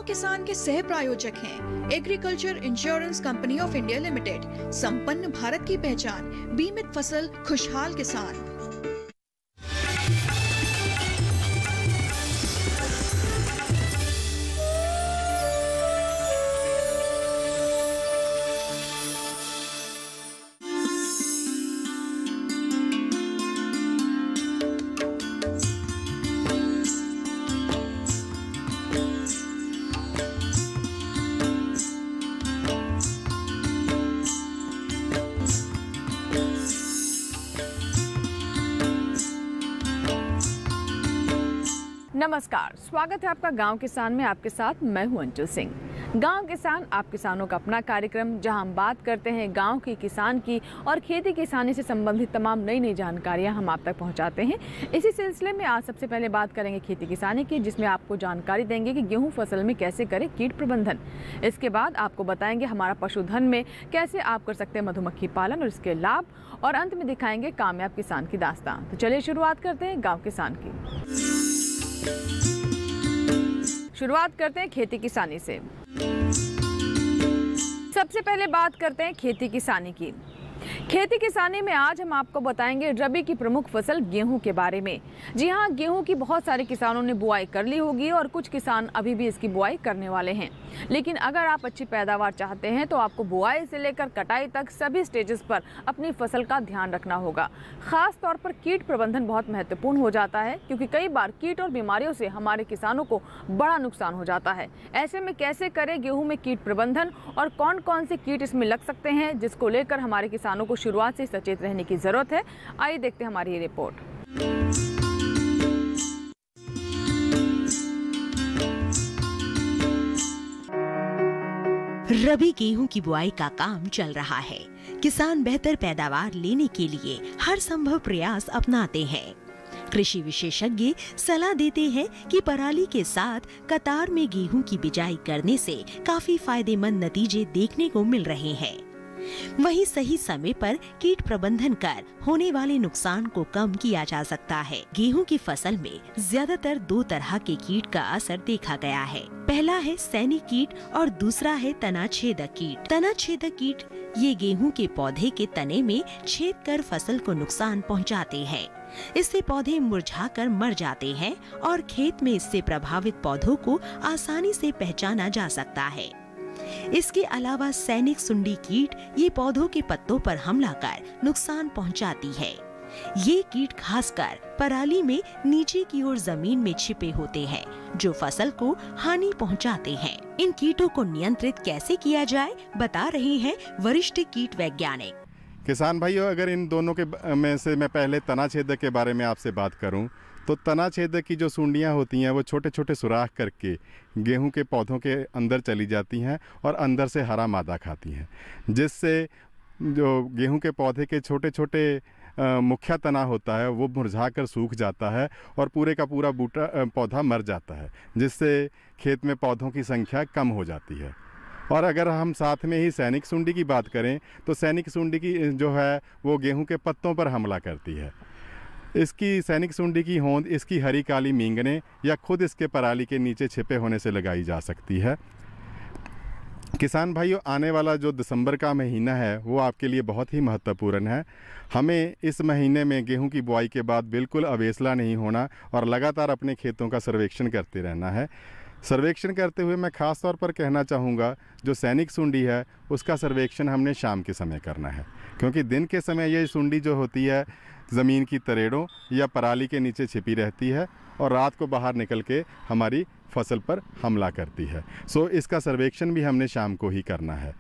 किसान के सह प्रायोजक हैं agriculture insurance company of India limited. संपन्न भारत की पहचान, बीमित फसल, खुशहाल किसान। नमस्कार, स्वागत है आपका गांव किसान में। आपके साथ मैं हूं अंचल सिंह। गांव किसान, आप किसानों का अपना कार्यक्रम, जहां हम बात करते हैं गांव की, किसान की और खेती किसानी से संबंधित तमाम नई नई जानकारियां हम आप तक पहुंचाते हैं। इसी सिलसिले में आज सबसे पहले बात करेंगे खेती किसानी की, जिसमें आपको जानकारी देंगे कि गेहूं फसल में कैसे करें कीट प्रबंधन। इसके बाद आपको बताएंगे हमारा पशुधन में कैसे आप कर सकते हैं मधुमक्खी पालन और इसके लाभ, और अंत में दिखाएंगे कामयाब किसान की दास्तान। तो चलिए शुरुआत करते हैं गाँव किसान की। शुरुआत करते हैं खेती किसानी से। सबसे पहले बात करते हैं खेती किसानी की। खेती किसानी में आज हम आपको बताएंगे रबी की प्रमुख फसल गेहूं के बारे में। जी हां, गेहूं की बहुत सारे किसानों ने बुआई कर ली होगी और कुछ किसान अभी भी इसकी बुआई करने वाले हैं। लेकिन अगर आप अच्छी पैदावार चाहते हैं तो आपको बुआई से लेकर कटाई तक सभी स्टेजेस पर अपनी फसल का ध्यान रखना होगा। खास तौर पर कीट प्रबंधन बहुत महत्वपूर्ण हो जाता है, क्योंकि कई बार कीट और बीमारियों से हमारे किसानों को बड़ा नुकसान हो जाता है। ऐसे में कैसे करें गेहूं में कीट प्रबंधन और कौन कौन से कीट इसमें लग सकते हैं, जिसको लेकर हमारे किसानों को शुरुआत से सचेत रहने की जरूरत है। आइए देखते हैं हमारी ये रिपोर्ट। रबी गेहूं की बुआई का काम चल रहा है। किसान बेहतर पैदावार लेने के लिए हर संभव प्रयास अपनाते हैं। कृषि विशेषज्ञ सलाह देते हैं कि पराली के साथ कतार में गेहूं की बिजाई करने से काफी फायदेमंद नतीजे देखने को मिल रहे हैं। वहीं सही समय पर कीट प्रबंधन कर होने वाले नुकसान को कम किया जा सकता है। गेहूं की फसल में ज्यादातर दो तरह के कीट का असर देखा गया है। पहला है सैनिक कीट और दूसरा है तनाछेदक कीट। तनाछेदक कीट ये गेहूं के पौधे के तने में छेद कर फसल को नुकसान पहुंचाते हैं। इससे पौधे मुरझाकर मर जाते हैं और खेत में इससे प्रभावित पौधों को आसानी से पहचाना जा सकता है। इसके अलावा सैनिक सुंडी कीट ये पौधों के पत्तों पर हमला कर नुकसान पहुंचाती है। ये कीट खासकर पराली में नीचे की ओर जमीन में छिपे होते हैं, जो फसल को हानि पहुंचाते हैं। इन कीटों को नियंत्रित कैसे किया जाए, बता रहे हैं वरिष्ठ कीट वैज्ञानिक। किसान भाइयों, अगर इन दोनों के में से मैं पहले तनाछेदक के बारे में आपसे बात करूं, तो तनाछेदक की जो सुंडियां होती हैं वो छोटे छोटे सुराख करके गेहूं के पौधों के अंदर चली जाती हैं और अंदर से हरा मादा खाती हैं, जिससे जो गेहूं के पौधे के छोटे छोटे मुख्य तना होता है वो मुरझाकर सूख जाता है और पूरे का पूरा पौधा मर जाता है, जिससे खेत में पौधों की संख्या कम हो जाती है। और अगर हम साथ में ही सैनिक सुंडी की बात करें तो सैनिक सुंडी की जो है वो गेहूं के पत्तों पर हमला करती है। इसकी सैनिक सुंडी की होंद इसकी हरी काली मींगने या खुद इसके पराली के नीचे छिपे होने से लगाई जा सकती है। किसान भाइयों, आने वाला जो दिसंबर का महीना है वो आपके लिए बहुत ही महत्वपूर्ण है। हमें इस महीने में गेहूं की बुआई के बाद बिल्कुल अवेसला नहीं होना और लगातार अपने खेतों का सर्वेक्षण करते रहना है। सर्वेक्षण करते हुए मैं ख़ास तौर पर कहना चाहूँगा, जो सैनिक सुंडी है उसका सर्वेक्षण हमने शाम के समय करना है, क्योंकि दिन के समय ये सुंडी जो होती है ज़मीन की तरेड़ों या पराली के नीचे छिपी रहती है और रात को बाहर निकल के हमारी फसल पर हमला करती है। सो इसका सर्वेक्षण भी हमने शाम को ही करना है।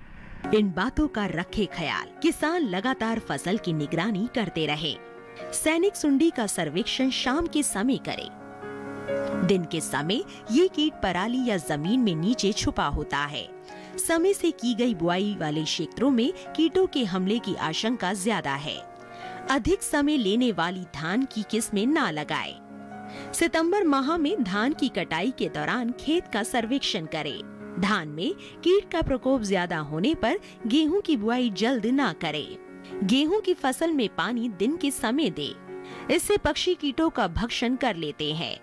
इन बातों का रखे ख्याल, किसान लगातार फसल की निगरानी करते रहे। सैनिक सुंडी का सर्वेक्षण शाम के समय करे। दिन के समय ये कीट पराली या जमीन में नीचे छुपा होता है। समय से की गई बुआई वाले क्षेत्रों में कीटों के हमले की आशंका ज्यादा है। अधिक समय लेने वाली धान की किस्में ना लगाएं। सितंबर माह में धान की कटाई के दौरान खेत का सर्वेक्षण करें। धान में कीट का प्रकोप ज्यादा होने पर गेहूं की बुआई जल्द ना करें। गेहूं की फसल में पानी दिन के समय दे, इससे पक्षी कीटों का भक्षण कर लेते हैं।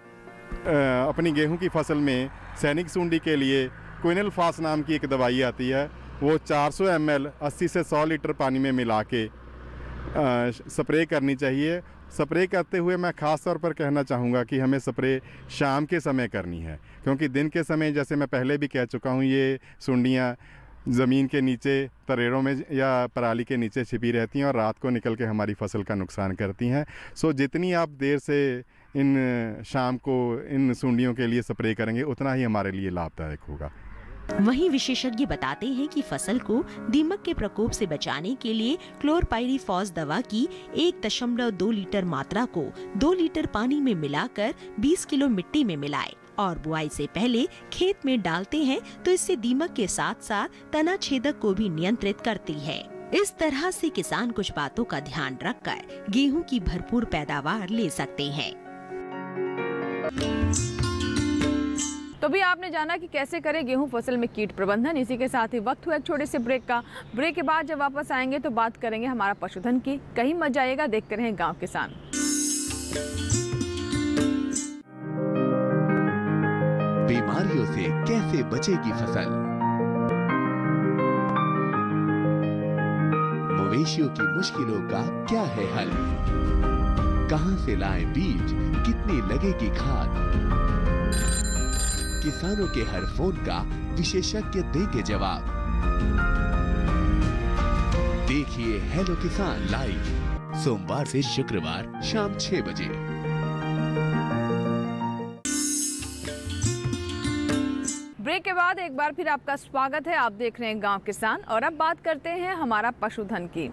अपनी गेहूं की फसल में सैनिक सूंडी के लिए क्विनलफास नाम की एक दवाई आती है, वो 400 ml 80 से 100 लीटर पानी में मिला के स्प्रे करनी चाहिए। स्प्रे करते हुए मैं ख़ास तौर पर कहना चाहूँगा कि हमें स्प्रे शाम के समय करनी है, क्योंकि दिन के समय जैसे मैं पहले भी कह चुका हूँ, ये सुंडियाँ ज़मीन के नीचे तरेड़ों में या पराली के नीचे छिपी रहती हैं और रात को निकल के हमारी फसल का नुकसान करती हैं। सो जितनी आप देर से इन शाम को इन सुंडियों के लिए स्प्रे करेंगे उतना ही हमारे लिए लाभदायक होगा। वहीं विशेषज्ञ बताते हैं कि फसल को दीमक के प्रकोप से बचाने के लिए क्लोरपाइरीफॉस दवा की 1.2 लीटर मात्रा को 2 लीटर पानी में मिलाकर 20 किलो मिट्टी में मिलाएं और बुआई से पहले खेत में डालते हैं तो इससे दीमक के साथ साथ तना छेदक को भी नियंत्रित करती है। इस तरह से किसान कुछ बातों का ध्यान रखकर गेहूं की भरपूर पैदावार ले सकते हैं। तो भी आपने जाना कि कैसे करें गेहूं फसल में कीट प्रबंधन। इसी के साथ ही वक्त हुआ एक छोटे से ब्रेक का। ब्रेक के बाद जब वापस आएंगे तो बात करेंगे हमारा पशुधन की। कहीं मत जाइएगा, देखते रहें गांव किसान। बीमारियों से कैसे बचेगी फसल, मवेशियों की मुश्किलों का क्या है हल, कहां से लाएं बीज, कितनी लगेगी खाद, किसानों के हर फोन का विशेषज्ञ देंगे जवाब। देखिए हेलो किसान लाइव सोमवार से शुक्रवार शाम 6 बजे। ब्रेक के बाद एक बार फिर आपका स्वागत है। आप देख रहे हैं गांव किसान और अब बात करते हैं हमारा पशुधन की।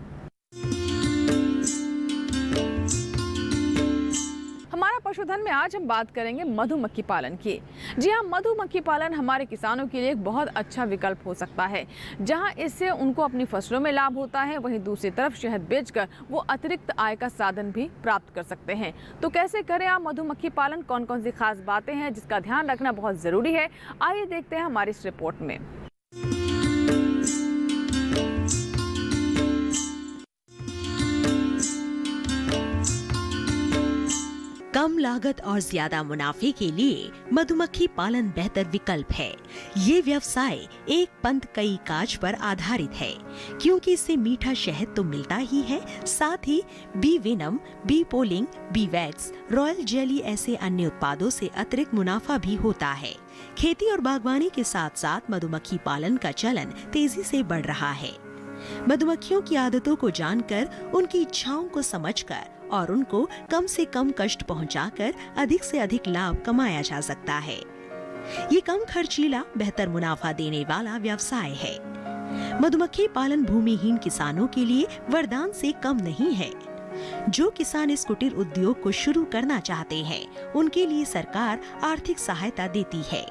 हमारा पशुधन में आज हम बात करेंगे मधुमक्खी पालन की। जी हाँ, मधुमक्खी पालन हमारे किसानों के लिए एक बहुत अच्छा विकल्प हो सकता है, जहां इससे उनको अपनी फसलों में लाभ होता है, वहीं दूसरी तरफ शहद बेचकर वो अतिरिक्त आय का साधन भी प्राप्त कर सकते हैं। तो कैसे करें आप मधुमक्खी पालन, कौन कौन सी खास बातें हैं जिसका ध्यान रखना बहुत जरूरी है, आइए देखते हैं हमारी इस रिपोर्ट में। कम लागत और ज्यादा मुनाफे के लिए मधुमक्खी पालन बेहतर विकल्प है। ये व्यवसाय एक पंथ कई काज पर आधारित है, क्योंकि इससे मीठा शहद तो मिलता ही है, साथ ही bee venom, bee pollen, bee wax, royal jelly ऐसे अन्य उत्पादों से अतिरिक्त मुनाफा भी होता है। खेती और बागवानी के साथ साथ मधुमक्खी पालन का चलन तेजी से बढ़ रहा है। मधुमक्खियों की आदतों को जानकर, उनकी इच्छाओं को समझकर और उनको कम से कम कष्ट पहुंचाकर अधिक से अधिक लाभ कमाया जा सकता है। ये कम खर्चीला, बेहतर मुनाफा देने वाला व्यवसाय है। मधुमक्खी पालन भूमिहीन किसानों के लिए वरदान से कम नहीं है। जो किसान इस कुटीर उद्योग को शुरू करना चाहते हैं, उनके लिए सरकार आर्थिक सहायता देती है।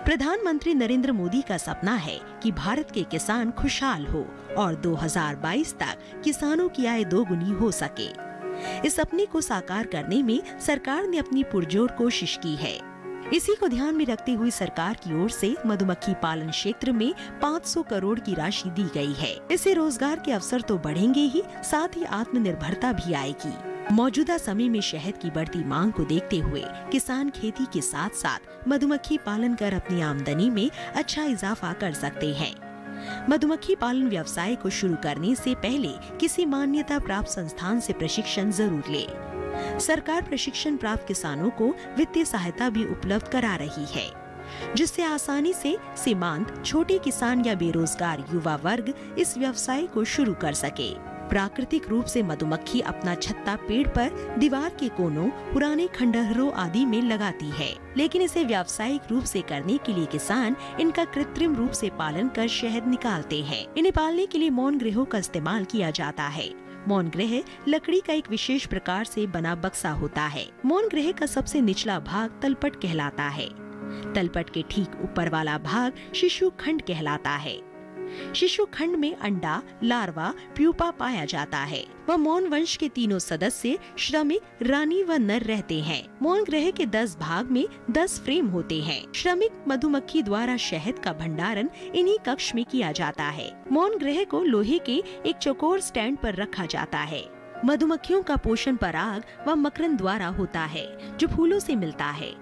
प्रधानमंत्री नरेंद्र मोदी का सपना है कि भारत के किसान खुशहाल हो और 2022 तक किसानों की आय दोगुनी हो सके। इस सपने को साकार करने में सरकार ने अपनी पुरजोर कोशिश की है। इसी को ध्यान में रखते हुए सरकार की ओर से मधुमक्खी पालन क्षेत्र में 500 करोड़ की राशि दी गई है। इससे रोजगार के अवसर तो बढ़ेंगे ही, साथ ही आत्मनिर्भरता भी आएगी। मौजूदा समय में शहद की बढ़ती मांग को देखते हुए किसान खेती के साथ साथ मधुमक्खी पालन कर अपनी आमदनी में अच्छा इजाफा कर सकते हैं। मधुमक्खी पालन व्यवसाय को शुरू करने से पहले किसी मान्यता प्राप्त संस्थान से प्रशिक्षण जरूर ले। सरकार प्रशिक्षण प्राप्त किसानों को वित्तीय सहायता भी उपलब्ध करा रही है, जिससे आसानी से सीमांत, छोटे किसान या बेरोजगार युवा वर्ग इस व्यवसाय को शुरू कर सके। प्राकृतिक रूप से मधुमक्खी अपना छत्ता पेड़ पर, दीवार के कोनों, पुराने खंडहरों आदि में लगाती है, लेकिन इसे व्यावसायिक रूप से करने के लिए किसान इनका कृत्रिम रूप से पालन कर शहद निकालते हैं। इन्हें पालने के लिए मौन गृहों का इस्तेमाल किया जाता है। मौन गृह लकड़ी का एक विशेष प्रकार से बना बक्सा होता है। मौन गृह का सबसे निचला भाग तलपट कहलाता है। तलपट के ठीक ऊपर वाला भाग शिशु खंड कहलाता है। शिशु खंड में अंडा, लार्वा, प्यूपा पाया जाता है। वह मौन वंश के तीनों सदस्य श्रमिक, रानी व नर रहते हैं। मौन गृह के 10 भाग में 10 फ्रेम होते हैं। श्रमिक मधुमक्खी द्वारा शहद का भंडारण इन्हीं कक्ष में किया जाता है। मौन गृह को लोहे के एक चौकोर स्टैंड पर रखा जाता है। मधुमक्खियों का पोषण पराग व मकरंद द्वारा होता है, जो फूलों से मिलता है।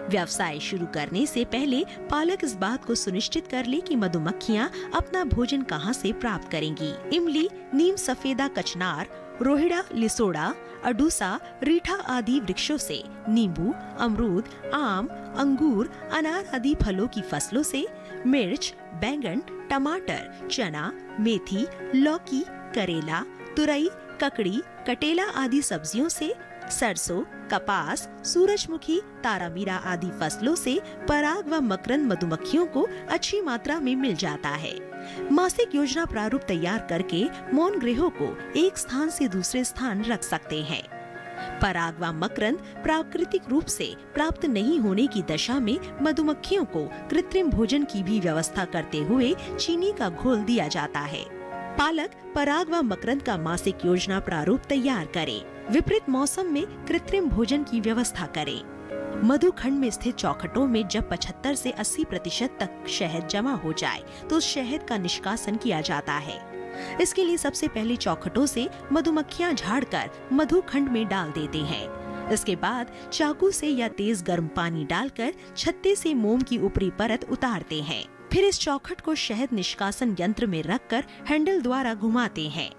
व्यवसाय शुरू करने से पहले पालक इस बात को सुनिश्चित कर ले कि मधुमक्खियां अपना भोजन कहां से प्राप्त करेंगी। इमली, नीम सफेदा कचनार, रोहिड़ा, लिसोड़ा, अडूसा, रीठा आदि वृक्षों से, नींबू, अमरूद, आम, अंगूर, अनार आदि फलों की फसलों से, मिर्च, बैंगन, टमाटर, चना, मेथी, लौकी, करेला, तुरई, ककड़ी, कटेला आदि सब्जियों से, सरसों, कपास, सूरजमुखी, तारामीरा आदि फसलों से पराग व मकरंद मधुमक्खियों को अच्छी मात्रा में मिल जाता है। मासिक योजना प्रारूप तैयार करके मौन गृहों को एक स्थान से दूसरे स्थान रख सकते हैं। पराग व मकरंद प्राकृतिक रूप से प्राप्त नहीं होने की दशा में मधुमक्खियों को कृत्रिम भोजन की भी व्यवस्था करते हुए चीनी का घोल दिया जाता है। पालक पराग व मकरंद का मासिक योजना प्रारूप तैयार करें। विपरीत मौसम में कृत्रिम भोजन की व्यवस्था करें। मधुखंड में स्थित चौखटों में जब 75 से 80% तक शहद जमा हो जाए तो उस शहद का निष्कासन किया जाता है। इसके लिए सबसे पहले चौखटों से मधुमक्खियां झाड़कर मधुखंड में डाल देते हैं। इसके बाद चाकू से या तेज गर्म पानी डालकर छत्ते से मोम की ऊपरी परत उतारते हैं। फिर इस चौखट को शहद निष्कासन यंत्र में रखकर हैंडल द्वारा घुमाते हैं।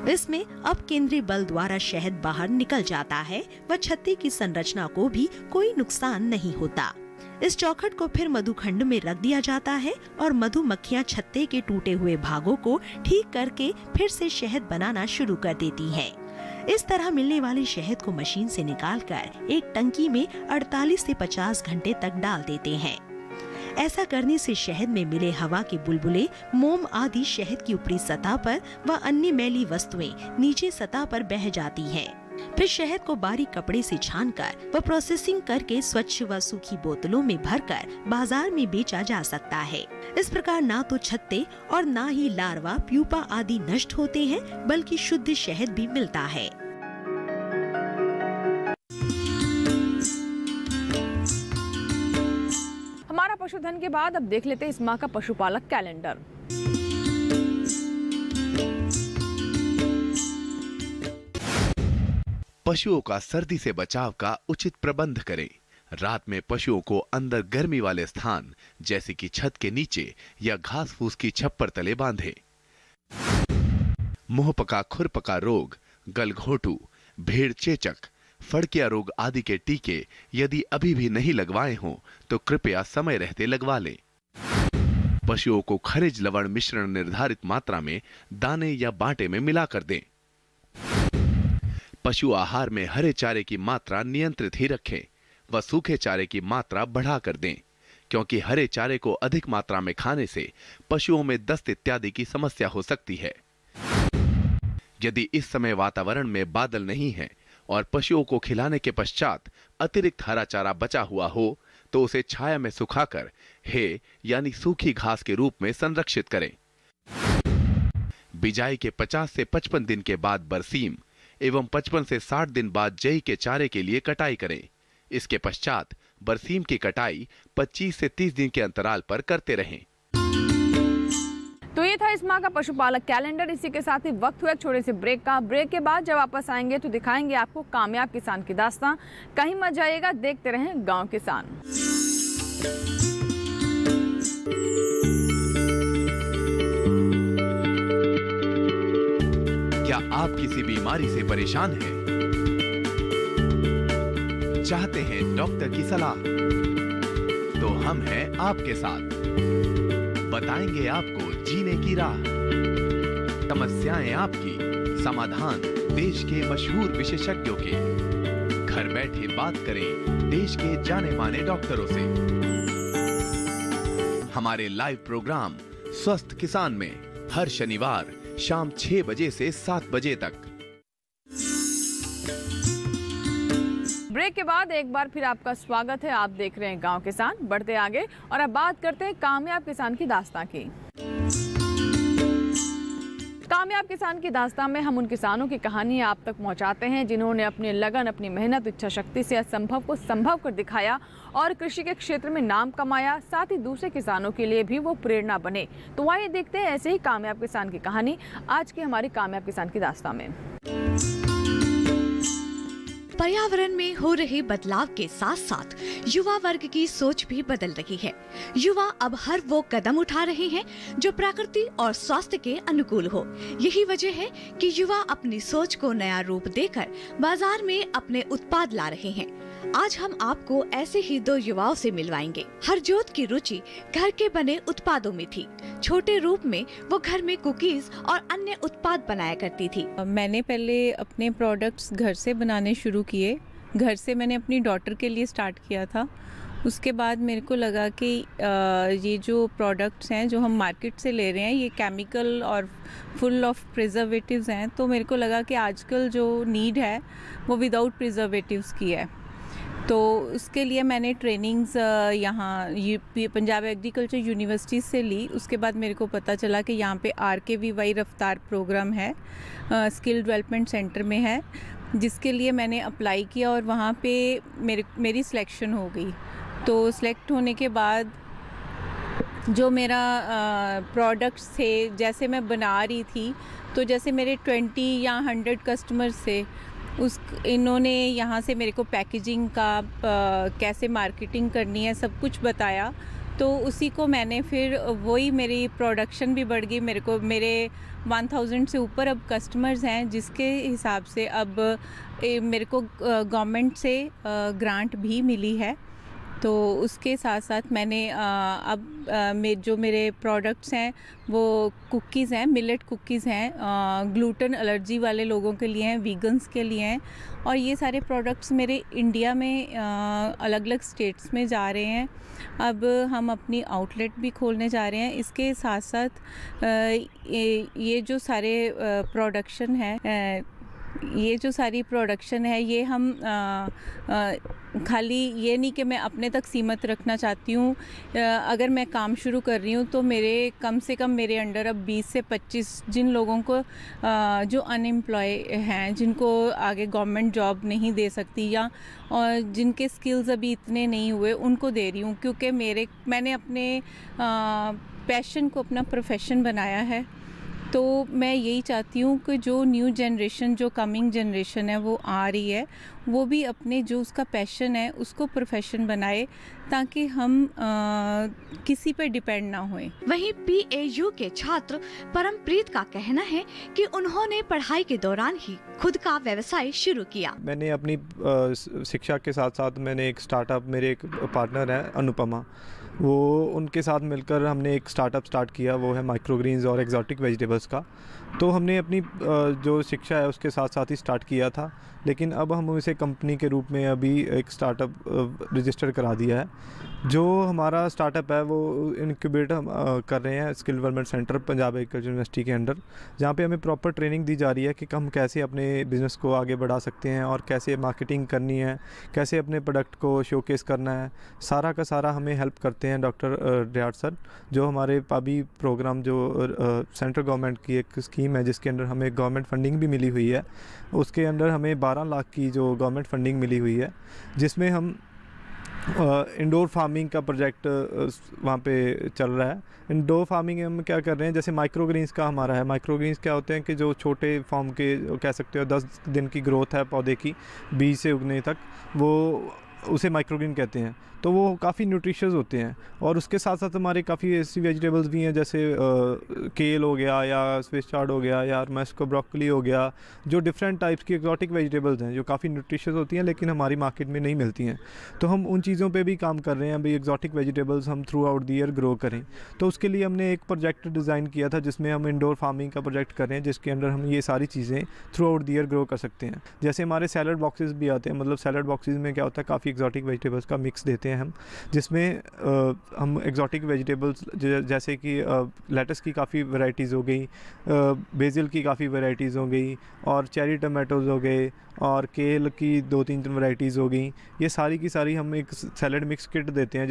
इसमें अब केंद्रीय बल द्वारा शहद बाहर निकल जाता है व छत्ते की संरचना को भी कोई नुकसान नहीं होता। इस चौखट को फिर मधुखंड में रख दिया जाता है और मधुमक्खियां छत्ते के टूटे हुए भागों को ठीक करके फिर से शहद बनाना शुरू कर देती हैं। इस तरह मिलने वाले शहद को मशीन से निकालकर एक टंकी में 48 से 50 घंटे तक डाल देते हैं। ऐसा करने से शहद में मिले हवा के बुलबुले, मोम आदि शहद की ऊपरी सतह पर व अन्य मैली वस्तुएं नीचे सतह पर बह जाती हैं। फिर शहद को बारीक कपड़े से छानकर व प्रोसेसिंग करके स्वच्छ व सूखी बोतलों में भरकर बाजार में बेचा जा सकता है। इस प्रकार ना तो छत्ते और ना ही लार्वा, प्यूपा आदि नष्ट होते हैं, बल्कि शुद्ध शहद भी मिलता है। हमारा पशुधन के बाद अब देख लेते हैं इस माह का पशुपालक कैलेंडर। पशुओं का सर्दी से बचाव का उचित प्रबंध करें। रात में पशुओं को अंदर गर्मी वाले स्थान जैसे कि छत के नीचे या घास फूस की छप्पर तले बांधें। मुंहपका खुरपका रोग, गलघोटू, भेड़ चेचक, फड़किया रोग आदि के टीके यदि अभी भी नहीं लगवाए हों तो कृपया समय रहते लगवा लें। पशुओं को खनिज लवण मिश्रण निर्धारित मात्रा में दाने या बांटे में मिलाकर दें। पशु आहार में हरे चारे की मात्रा नियंत्रित ही रखें व सूखे चारे की मात्रा बढ़ाकर दें, क्योंकि हरे चारे को अधिक मात्रा में खाने से पशुओं में दस्त इत्यादि की समस्या हो सकती है। यदि इस समय वातावरण में बादल नहीं है और पशुओं को खिलाने के पश्चात अतिरिक्त हरा चारा बचा हुआ हो तो उसे छाया में सुखाकर हे यानी सूखी घास के रूप में संरक्षित करें। बिजाई के 50 से 55 दिन के बाद बरसीम एवं 55 से 60 दिन बाद जई के चारे के लिए कटाई करें। इसके पश्चात बरसीम की कटाई 25 से 30 दिन के अंतराल पर करते रहें। तो ये था इस माह का पशुपालक कैलेंडर। इसी के साथ ही वक्त हुआ एक छोटे से ब्रेक का। ब्रेक के बाद जब वापस आएंगे तो दिखाएंगे आपको कामयाब किसान की दास्तां। कहीं मत जाइएगा, देखते रहें गांव किसान। क्या आप किसी बीमारी से परेशान हैं? चाहते हैं डॉक्टर की सलाह? तो हम हैं आपके साथ, बताएंगे आपको जीने की राह। समस्याएं आपकी, समाधान देश के मशहूर विशेषज्ञों के। घर बैठे बात करें देश के जाने माने डॉक्टरों से। हमारे लाइव प्रोग्राम स्वस्थ किसान में हर शनिवार शाम 6 बजे से 7 बजे तक। ब्रेक के बाद एक बार फिर आपका स्वागत है। आप देख रहे हैं गांव किसान। बढ़ते आगे और अब बात करते हैं कामयाब किसान की दास्तां की। कामयाब किसान की दास्तां में हम उन किसानों की कहानी आप तक पहुंचाते हैं जिन्होंने अपनी लगन, अपनी मेहनत, इच्छा शक्ति से असंभव को संभव कर दिखाया और कृषि के क्षेत्र में नाम कमाया। साथ ही दूसरे किसानों के लिए भी वो प्रेरणा बने। तो आइए देखते हैं ऐसे ही कामयाब किसान की कहानी आज की हमारी कामयाब किसान की दास्तां में। पर्यावरण में हो रहे बदलाव के साथ साथ युवा वर्ग की सोच भी बदल रही है। युवा अब हर वो कदम उठा रहे हैं जो प्रकृति और स्वास्थ्य के अनुकूल हो। यही वजह है कि युवा अपनी सोच को नया रूप देकर बाजार में अपने उत्पाद ला रहे हैं। आज हम आपको ऐसे ही 2 युवाओं से मिलवाएंगे। हरजोत की रुचि घर के बने उत्पादों में थी। छोटे रूप में वो घर में कुकीज और अन्य उत्पाद बनाया करती थी। मैंने पहले अपने प्रोडक्ट्स घर से बनाने शुरू किए। घर से मैंने अपनी डॉटर के लिए स्टार्ट किया था। उसके बाद मेरे को लगा कि ये जो प्रोडक्ट्स हैं जो हम मार्केट से ले रहे हैं ये केमिकल और फुल ऑफ प्रिजर्वेटिव्स हैं, तो मेरे को लगा कि आजकल जो नीड है वो विदाउट प्रिजर्वेटिव्स की है। तो उसके लिए मैंने ट्रेनिंग्स यहाँ पंजाब एग्रीकल्चर यूनिवर्सिटी से ली। उसके बाद मेरे को पता चला कि यहाँ पे RKVY रफ्तार प्रोग्राम है, स्किल डेवलपमेंट सेंटर में है, जिसके लिए मैंने अप्लाई किया और वहाँ पे मेरी सिलेक्शन हो गई। तो सिलेक्ट होने के बाद जो मेरा प्रोडक्ट्स थे जैसे मैं बना रही थी, तो जैसे मेरे 20 या 100 कस्टमर्स थे, इन्होंने यहाँ से मेरे को पैकेजिंग का कैसे मार्केटिंग करनी है सब कुछ बताया। तो उसी को मैंने फिर वही मेरी प्रोडक्शन भी बढ़ गई। मेरे 1000 से ऊपर अब कस्टमर्स हैं, जिसके हिसाब से अब मेरे को गवर्नमेंट से ग्रांट भी मिली है। तो उसके साथ साथ मैंने जो मेरे प्रोडक्ट्स हैं वो कुकीज़ हैं, मिलेट कुकीज़ हैं, ग्लूटेन एलर्जी वाले लोगों के लिए हैं, वीगन्स के लिए हैं। और ये सारे प्रोडक्ट्स मेरे इंडिया में अलग अलग स्टेट्स में जा रहे हैं। अब हम अपनी आउटलेट भी खोलने जा रहे हैं। इसके साथ साथ ये जो सारे प्रोडक्शन है ये हम खाली ये नहीं कि मैं अपने तक सीमित रखना चाहती हूँ। अगर मैं काम शुरू कर रही हूँ तो मेरे कम से कम मेरे अंडर अब 20 से 25 जिन लोगों को जो अनएम्प्लॉय हैं, जिनको आगे गवर्नमेंट जॉब नहीं दे सकती या और जिनके स्किल्स अभी इतने नहीं हुए, उनको दे रही हूँ। क्योंकि मैंने अपने पैशन को अपना प्रोफेशन बनाया है। तो मैं यही चाहती हूँ कि जो न्यू जनरेशन, जो कमिंग जनरेशन है वो आ रही है, वो भी अपने जो उसका पैशन है उसको प्रोफेशन बनाए, ताकि हम किसी पे डिपेंड ना होए। वहीं PAU के छात्र परमप्रीत का कहना है कि उन्होंने पढ़ाई के दौरान ही खुद का व्यवसाय शुरू किया। मैंने अपनी शिक्षा के साथ साथ मैंने एक स्टार्टअप, मेरे एक पार्टनर है अनुपमा, उनके साथ मिलकर हमने एक स्टार्टअप स्टार्ट किया, वो है माइक्रोग्रीन्स और एक्जॉटिक वेजिटेबल्स का। तो हमने अपनी जो शिक्षा है उसके साथ साथ ही स्टार्ट किया था, लेकिन अब हम इसे कंपनी के रूप में अभी एक स्टार्टअप रजिस्टर करा दिया है। जो हमारा स्टार्टअप है वो इनक्यूबेट हम कर रहे हैं skill development centre Punjab agriculture university के अंडर, जहाँ पे हमें प्रॉपर ट्रेनिंग दी जा रही है कि हम कैसे अपने बिज़नेस को आगे बढ़ा सकते हैं और कैसे मार्केटिंग करनी है, कैसे अपने प्रोडक्ट को शोकेस करना है। सारा का सारा हमें हेल्प करते हैं डॉक्टर रियाड सर, जो हमारे पाबी प्रोग्राम जो सेंट्रल गवर्नमेंट की एक स्कीम है जिसके अंडर हमें गवर्नमेंट फंडिंग भी मिली हुई है। उसके अंडर हमें 12 लाख की जो गवर्नमेंट फंडिंग मिली हुई है, जिसमें हम इंडोर फार्मिंग का प्रोजेक्ट वहाँ पे चल रहा है। इंडोर फार्मिंग हम क्या कर रहे हैं, जैसे माइक्रोग्रीन्स का हमारा है। माइक्रोग्रीन्स क्या होते हैं कि जो छोटे फॉर्म के कह सकते हो 10 दिन की ग्रोथ है पौधे की, बीज से उगने तक, वो उसे माइक्रोग्रीन कहते हैं। तो वो काफ़ी न्यूट्रिशियस होते हैं। और उसके साथ साथ हमारे काफ़ी ऐसी वेजिटेबल्स भी हैं, जैसे केल हो गया या स्विस चार्ड हो गया या मस्को ब्रोकली हो गया, जो डिफरेंट टाइप्स की एक्जॉटिक वेजिटेबल्स हैं जो काफ़ी न्यूट्रिशियस होती हैं लेकिन हमारी मार्केट में नहीं मिलती हैं। तो हम उन चीज़ों पे भी काम कर रहे हैं, भाई एक्जॉटिक वेजिटेबल्स हम through out the year grow करें। तो उसके लिए हमने एक प्रोजेक्ट डिज़ाइन किया था जिसमें हम इंडोर फार्मिंग का प्रोजेक्ट कर रहे हैं, जिसके अंदर हम ये सारी चीज़ें through out the year grow कर सकते हैं। जैसे हमारे सैलड बॉक्सेस भी आते हैं, मतलब सैलड बॉक्सेस में क्या होता है, काफ़ी एक्जॉटिक वेजिटेबल्स का मिक्स देते हैं हम, जिसमें हम एक्जॉटिक वेजिटेबल्स जैसे कि लेटस की काफ़ी वैरायटीज़ हो गई, बेसिल की काफ़ी वैरायटीज़ हो गई, और चेरी टमाटोज़ हो गए, और केल की 2-3 वैरायटीज़ हो गई। ये सारी की सारी हम एक सैलड मिक्स किट देते हैं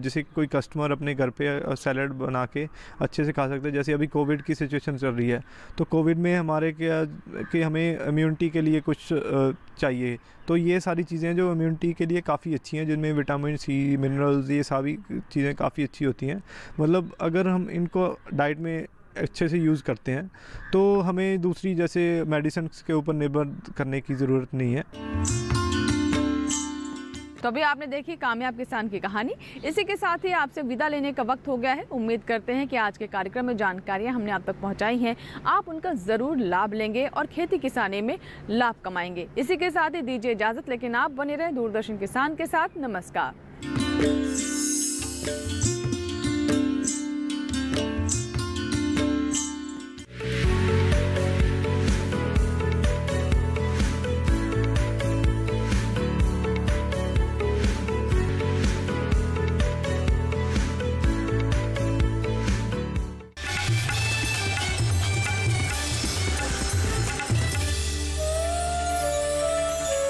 जिसे कोई कस्टमर अपने घर पे सैलड बना के अच्छे से खा सकते हैं। जैसे अभी कोविड की सिचुएशन चल रही है, तो कोविड में हमारे कि हमें इम्यूनिटी के लिए कुछ चाहिए, तो ये सारी चीज़ें जो इम्यूनिटी के लिए काफ़ी अच्छी हैं, जिनमें विटामिन सी, मिनरल्स, ये सारी चीज़ें काफ़ी अच्छी होती हैं। मतलब अगर हम इनको डाइट में अच्छे से यूज़ करते हैं, तो हमें दूसरी जैसे मेडिसिन के ऊपर निर्भर करने की ज़रूरत नहीं है। तो अभी आपने देखी कामयाब किसान की कहानी। इसी के साथ ही आपसे विदा लेने का वक्त हो गया है। उम्मीद करते हैं कि आज के कार्यक्रम में जानकारियां हमने आप तक पहुंचाई हैं, आप उनका ज़रूर लाभ लेंगे और खेती किसानी में लाभ कमाएंगे। इसी के साथ ही दीजिए इजाज़त, लेकिन आप बने रहें दूरदर्शन किसान के साथ। नमस्कार।